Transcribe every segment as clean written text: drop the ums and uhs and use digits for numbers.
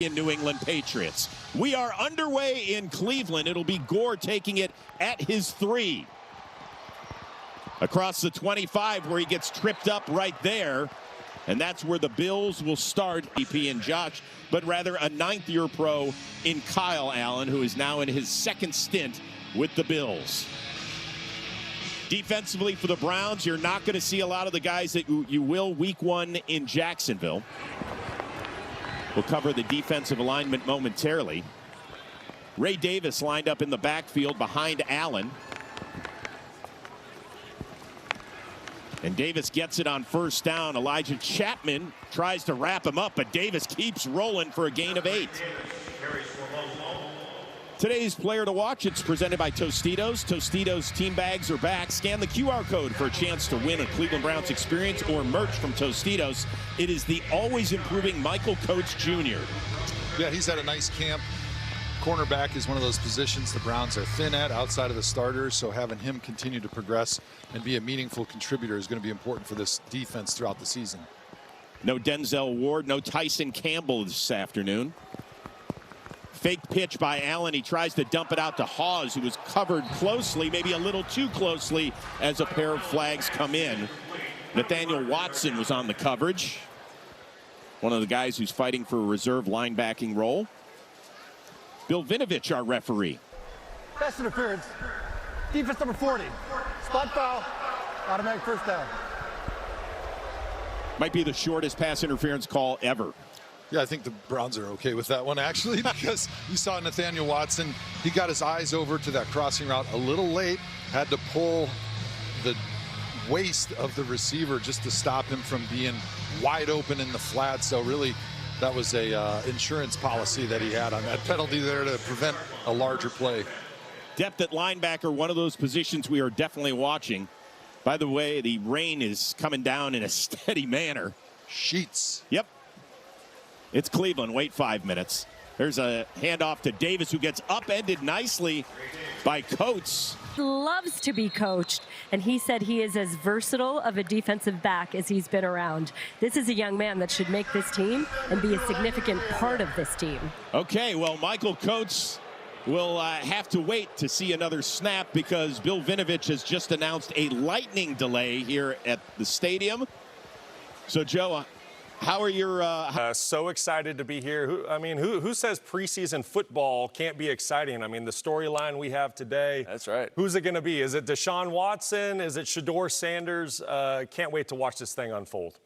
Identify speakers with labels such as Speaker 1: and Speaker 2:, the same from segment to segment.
Speaker 1: in New England Patriots. We are underway in Cleveland. It'll be Gore taking it at his 3. Across the 25 where he gets tripped up right there. And that's where the Bills will start EP and Josh, but rather a 9th-year pro in Kyle Allen, who is now in his 2nd stint with the Bills. Defensively for the Browns, you're not going to see a lot of the guys that you will week 1 in Jacksonville. We'll cover the defensive alignment momentarily. Ray Davis lined up in the backfield behind Allen. And Davis gets it on 1st down. Elijah Chapman tries to wrap him up, but Davis keeps rolling for a gain of 8. Today's player to watch, it's presented by Tostitos. Tostitos team bags are back. Scan the QR code for a chance to win a Cleveland Browns experience or merch from Tostitos. It is the always improving Michael Coates Jr.
Speaker 2: Yeah, he's had a nice camp. Cornerback is one of those positions the Browns are thin at outside of the starters, so having him continue to progress and be a meaningful contributor is going to be important for this defense throughout the season.
Speaker 1: No Denzel Ward, no Tyson Campbell this afternoon. Fake pitch by Allen. He tries to dump it out to Hawes, who was covered closely, maybe a little too closely, as a pair of flags come in. Nathaniel Watson was on the coverage. One of the guys who's fighting for a reserve linebacking role. Bill Vinovich, our referee.
Speaker 3: Pass interference. Defense number 40. Spot foul. Automatic 1st down.
Speaker 1: Might be the shortest pass interference call ever.
Speaker 2: Yeah, I think the Browns are okay with that one, actually, because you saw Nathaniel Watson. He got his eyes over to that crossing route a little late, had to pull the waist of the receiver just to stop him from being wide open in the flat. So really, that was a insurance policy that he had on that penalty there to prevent a larger play.
Speaker 1: Depth at linebacker, one of those positions we are definitely watching. By the way, the rain is coming down in a steady manner.
Speaker 2: Sheets.
Speaker 1: Yep. It's Cleveland. Wait 5 minutes. There's a handoff to Davis, who gets upended nicely by Coates.
Speaker 4: Loves to be coached, and he said he is as versatile of a defensive back as he's been around. This is a young man that should make this team and be a significant part of this team. Okay,
Speaker 1: well, Michael Coates will have to wait to see another snap, because Bill Vinovich has just announced a lightning delay here at the stadium. So, Joe, how are your...
Speaker 5: So excited to be here. Who says preseason football can't be exciting? I mean, the storyline we have today.
Speaker 6: That's right.
Speaker 5: Who's it going to be? Is it Deshaun Watson? Is it Shedeur Sanders? Can't wait to watch this thing unfold.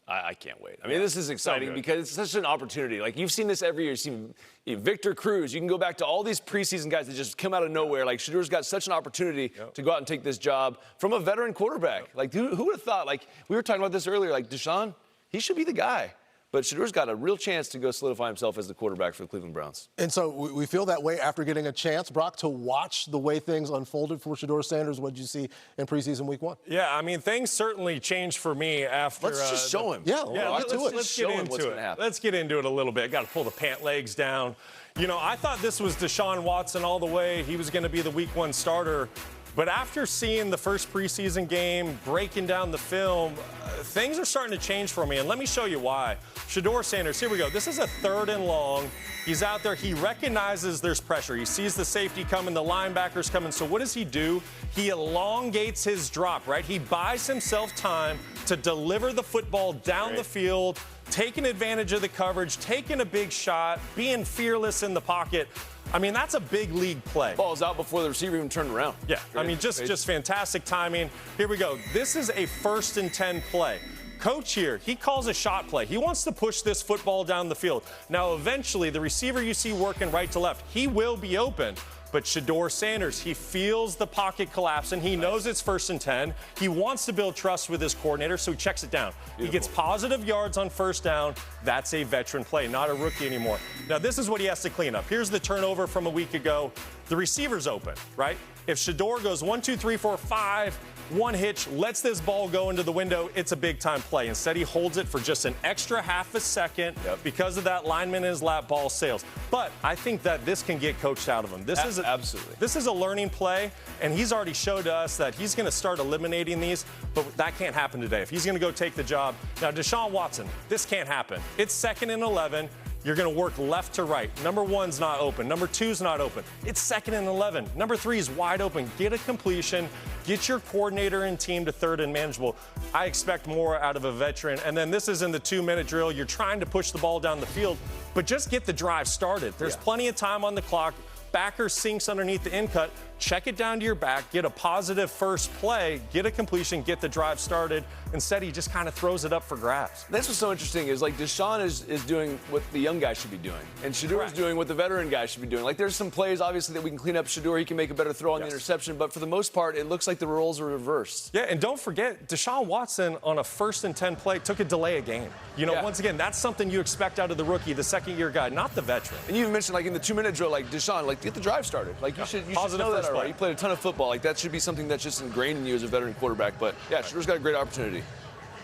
Speaker 6: I can't wait. I mean, this is exciting because it's such an opportunity. Like, you've seen this every year. You've seen Victor Cruz. You can go back to all these preseason guys that just come out of nowhere. Like, Shedeur's got such an opportunity to go out and take this job from a veteran quarterback. Like, who would have thought? Like, we were talking about this earlier. Like, Deshaun, he should be the guy. But Shedeur's got a real chance to go solidify himself as the quarterback for the Cleveland Browns.
Speaker 3: And so we feel that way after getting a chance, Brock, to watch the way things unfolded for Shedeur Sanders. What did you see in preseason week 1?
Speaker 5: Yeah, I mean, things certainly changed for me after...
Speaker 6: Let's just show him.
Speaker 3: Yeah,
Speaker 5: let's get into it. Let's get into it a little bit. I got to pull the pant legs down. You know, I thought this was Deshaun Watson all the way. He was going to be the week 1 starter. But after seeing the first preseason game, breaking down the film, things are starting to change for me. And let me show you why. Shedeur Sanders, here we go. This is a 3rd and long. He's out there. He recognizes there's pressure. He sees the safety coming, the linebackers coming. So what does he do? He elongates his drop, right? He buys himself time to deliver the football down the field, taking advantage of the coverage, taking a big shot, being fearless in the pocket. I mean, that's a big league play.
Speaker 6: Ball's out before the receiver even turned around.
Speaker 5: Yeah, I mean, just fantastic timing. Here we go. This is a 1st and 10 play. Coach here, he calls a shot play. He wants to push this football down the field. Now, eventually, the receiver you see working right to left, he will be open. But Shedeur Sanders, he feels the pocket collapse, and he knows it's 1st and 10. He wants to build trust with his coordinator, so he checks it down. Beautiful. He gets positive yards on 1st down. That's a veteran play, not a rookie anymore. Now, this is what he has to clean up. Here's the turnover from a week ago. The receiver's open, right? If Shedeur goes 1, 2, 3, 4, 5, one hitch, lets this ball go into the window, it's a big-time play. Instead, he holds it for just an extra half a second. Because of that, lineman in his lap, ball sails. But I think that this can get coached out of him. This is a learning play, and he's already showed us that he's going to start eliminating these, but that can't happen today. If he's going to go take the job. Now, Deshaun Watson, this can't happen. It's 2nd and 11. You're going to work left to right. Number 1's not open. Number 2's not open. It's 2nd and 11. Number 3 is wide open. Get a completion. Get your coordinator and team to 3rd and manageable. I expect more out of a veteran. And then this is in the 2-minute drill. You're trying to push the ball down the field, but just get the drive started. There's plenty of time on the clock. Backer sinks underneath the in cut. Check it down to your back, get a positive first play, get a completion, get the drive started. Instead, he just kind of throws it up for grabs.
Speaker 6: That's what's so interesting is, like, Deshaun is doing what the young guy should be doing, and Shedeur is doing what the veteran guy should be doing. Like, there's some plays, obviously, that we can clean up Shedeur. He can make a better throw on the interception, but for the most part, it looks like the roles are reversed.
Speaker 5: Yeah, and don't forget, Deshaun Watson on a 1st and 10 play took a delay a game. You know, once again, that's something you expect out of the rookie, the second-year guy, not the veteran.
Speaker 6: And you even mentioned, like, in the 2-minute drill, like, Deshaun, like, get the drive started. Like, you should know that already. You played a ton of football. Like, that should be something that's just ingrained in you as a veteran quarterback. But, yeah, Shedeur's got a great opportunity.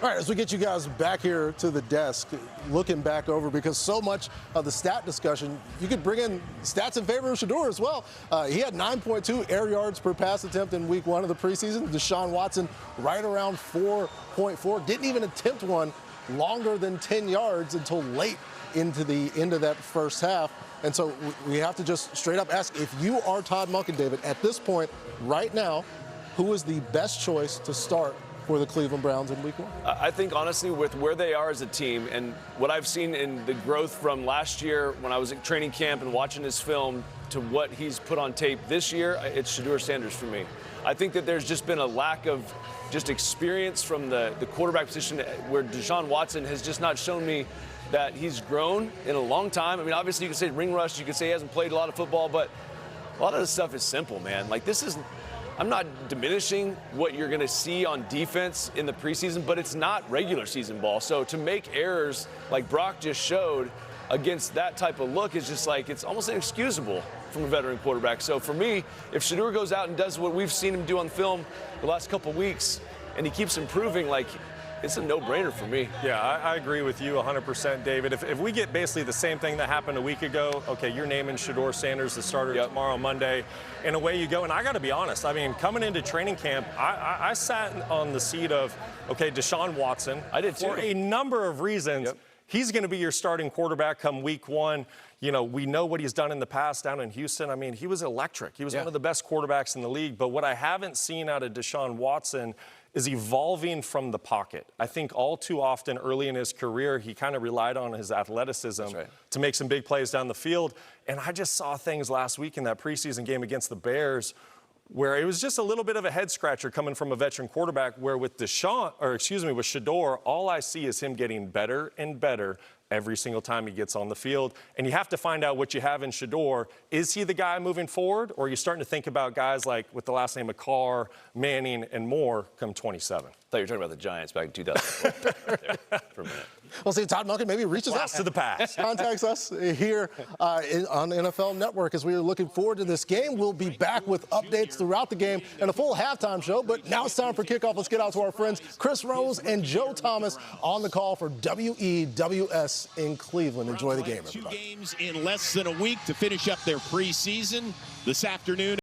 Speaker 3: All right, as we get you guys back here to the desk, looking back over, because so much of the stat discussion, you could bring in stats in favor of Shedeur as well. He had 9.2 air yards per pass attempt in week 1 of the preseason. Deshaun Watson right around 4.4. Didn't even attempt one longer than 10 yards until late into the end of that first half. And so we have to just straight up ask, if you are Todd Monken, David, at this point, right now, who is the best choice to start for the Cleveland Browns in week 1?
Speaker 6: I think, honestly, with where they are as a team and what I've seen in the growth from last year when I was at training camp and watching his film to what he's put on tape this year, it's Shedeur Sanders for me. I think that there's just been a lack of just experience from the quarterback position where Deshaun Watson has just not shown me that he's grown in a long time. I mean, obviously, you could say ring rust, you could say he hasn't played a lot of football, but a lot of this stuff is simple, man. Like, this is, I'm not diminishing what you're going to see on defense in the preseason, but it's not regular season ball. So to make errors like Brock just showed against that type of look is just like, it's almost inexcusable from a veteran quarterback. So for me, if Shedeur goes out and does what we've seen him do on film the last couple of weeks, and he keeps improving, like, it's a no-brainer for me.
Speaker 5: Yeah, I agree with you 100%, David. If we get basically the same thing that happened a week ago, okay, you're naming Shedeur Sanders the starter tomorrow, Monday, and away you go. And I got to be honest, I mean, coming into training camp, I sat on the seat of, okay, Deshaun Watson.
Speaker 6: I did too.
Speaker 5: For a number of reasons. He's going to be your starting quarterback come week 1. You know, we know what he's done in the past down in Houston. I mean, he was electric. He was one of the best quarterbacks in the league. But what I haven't seen out of Deshaun Watson is evolving from the pocket. I think all too often early in his career, he kind of relied on his athleticism to make some big plays down the field. And I just saw things last week in that preseason game against the Bears where it was just a little bit of a head scratcher coming from a veteran quarterback, where with with Shedeur, all I see is him getting better and better every single time he gets on the field. And you have to find out what you have in Shedeur. Is he the guy moving forward, or are you starting to think about guys like with the last name of Carr, Manning, and more come 27?
Speaker 6: I thought you were talking about the Giants back in 2004 for a minute.
Speaker 3: Well, see, Todd Monken maybe reaches out
Speaker 5: to the past.
Speaker 3: Contacts us here on NFL Network as we are looking forward to this game. We'll be back with updates throughout the game and a full halftime show. But now it's time for kickoff. Let's get out to our friends Chris Rose and Joe Thomas on the call for WEWS in Cleveland. Enjoy the game, everybody.
Speaker 1: 2 games in less than a week to finish up their preseason this afternoon.